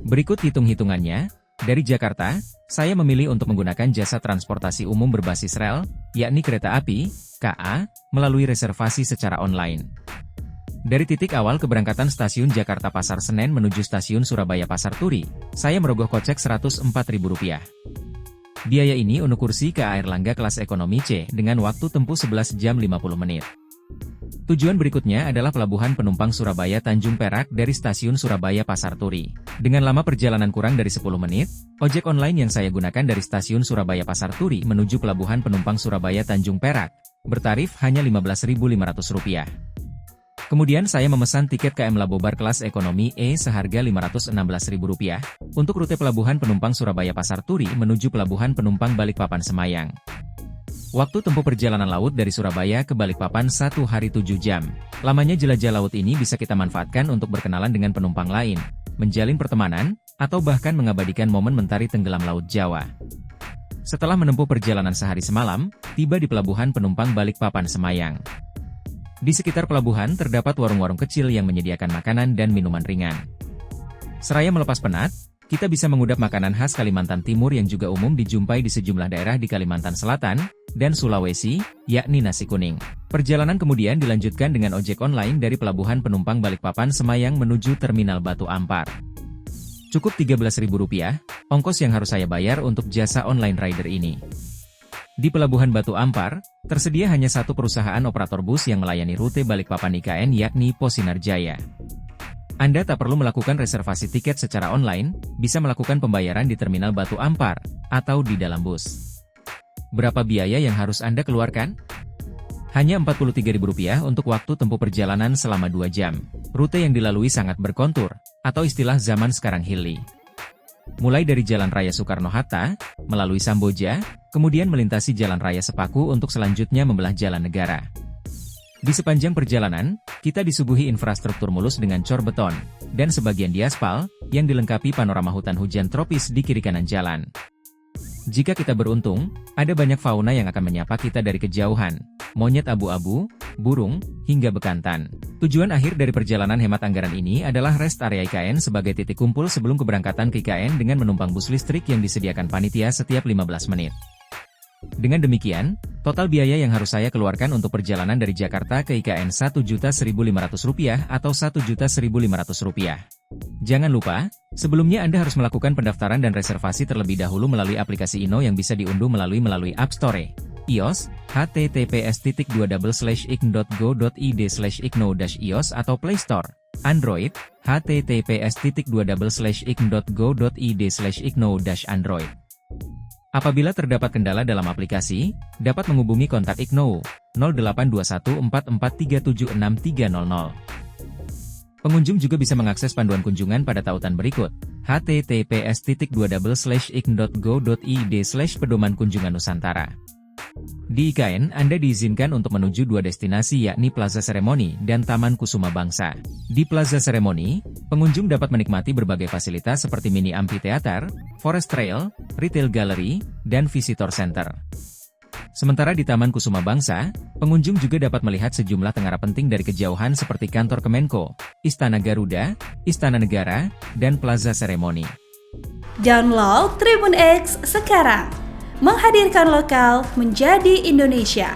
Berikut hitung-hitungannya. Dari Jakarta, saya memilih untuk menggunakan jasa transportasi umum berbasis rel, yakni kereta api, KA, melalui reservasi secara online. Dari titik awal keberangkatan stasiun Jakarta Pasar Senen menuju stasiun Surabaya Pasar Turi, saya merogoh kocek Rp104.000. Biaya ini untuk kursi KA Airlangga kelas ekonomi C dengan waktu tempuh 11 jam 50 menit. Tujuan berikutnya adalah Pelabuhan Penumpang Surabaya Tanjung Perak dari stasiun Surabaya Pasar Turi. Dengan lama perjalanan kurang dari 10 menit, ojek online yang saya gunakan dari stasiun Surabaya Pasar Turi menuju Pelabuhan Penumpang Surabaya Tanjung Perak, bertarif hanya Rp15.500. Kemudian saya memesan tiket KM Labobar kelas ekonomi E seharga Rp516.000 untuk rute Pelabuhan Penumpang Surabaya Pasar Turi menuju Pelabuhan Penumpang Balikpapan Semayang. Waktu tempuh perjalanan laut dari Surabaya ke Balikpapan 1 hari 7 jam. Lamanya jelajah laut ini bisa kita manfaatkan untuk berkenalan dengan penumpang lain, menjalin pertemanan, atau bahkan mengabadikan momen mentari tenggelam Laut Jawa. Setelah menempuh perjalanan sehari semalam, tiba di Pelabuhan Penumpang Balikpapan Semayang. Di sekitar pelabuhan terdapat warung-warung kecil yang menyediakan makanan dan minuman ringan. Seraya melepas penat, kita bisa mengudap makanan khas Kalimantan Timur yang juga umum dijumpai di sejumlah daerah di Kalimantan Selatan dan Sulawesi, yakni nasi kuning. Perjalanan kemudian dilanjutkan dengan ojek online dari Pelabuhan Penumpang Balikpapan Semayang menuju Terminal Batu Ampar. Cukup Rp13.000, ongkos yang harus saya bayar untuk jasa online rider ini. Di Pelabuhan Batu Ampar, tersedia hanya satu perusahaan operator bus yang melayani rute Balikpapan IKN yakni Posinar Jaya. Anda tak perlu melakukan reservasi tiket secara online, bisa melakukan pembayaran di Terminal Batu Ampar, atau di dalam bus. Berapa biaya yang harus Anda keluarkan? Hanya Rp43.000 untuk waktu tempuh perjalanan selama 2 jam. Rute yang dilalui sangat berkontur, atau istilah zaman sekarang hilly. Mulai dari Jalan Raya Soekarno-Hatta, melalui Samboja, kemudian melintasi Jalan Raya Sepaku untuk selanjutnya membelah Jalan Negara. Di sepanjang perjalanan, kita disuguhi infrastruktur mulus dengan cor beton, dan sebagian diaspal, yang dilengkapi panorama hutan hujan tropis di kiri kanan jalan. Jika kita beruntung, ada banyak fauna yang akan menyapa kita dari kejauhan, monyet abu-abu, burung, hingga bekantan. Tujuan akhir dari perjalanan hemat anggaran ini adalah rest area IKN sebagai titik kumpul sebelum keberangkatan ke IKN dengan menumpang bus listrik yang disediakan panitia setiap 15 menit. Dengan demikian, total biaya yang harus saya keluarkan untuk perjalanan dari Jakarta ke IKN Rp1.1.500 atau Rp1.1.500. Jangan lupa, sebelumnya Anda harus melakukan pendaftaran dan reservasi terlebih dahulu melalui aplikasi Ino yang bisa diunduh melalui App Store, iOS, https://ikn.go.id/ikno-ios atau Play Store, Android, https://ikno.go.id/ikno-android. Apabila terdapat kendala dalam aplikasi, dapat menghubungi kontak IKNO 082144376300. Pengunjung juga bisa mengakses panduan kunjungan pada tautan berikut, https://ikn.go.id/pedoman kunjungan Nusantara. Di IKN, Anda diizinkan untuk menuju 2 destinasi yakni Plaza Seremoni dan Taman Kusuma Bangsa. Di Plaza Seremoni, pengunjung dapat menikmati berbagai fasilitas seperti mini amphitheater, forest trail, retail gallery, dan visitor center. Sementara di Taman Kusuma Bangsa, pengunjung juga dapat melihat sejumlah tengara penting dari kejauhan seperti kantor Kemenko, Istana Garuda, Istana Negara, dan Plaza Seremoni. Download Tribun X sekarang, menghadirkan lokal menjadi Indonesia.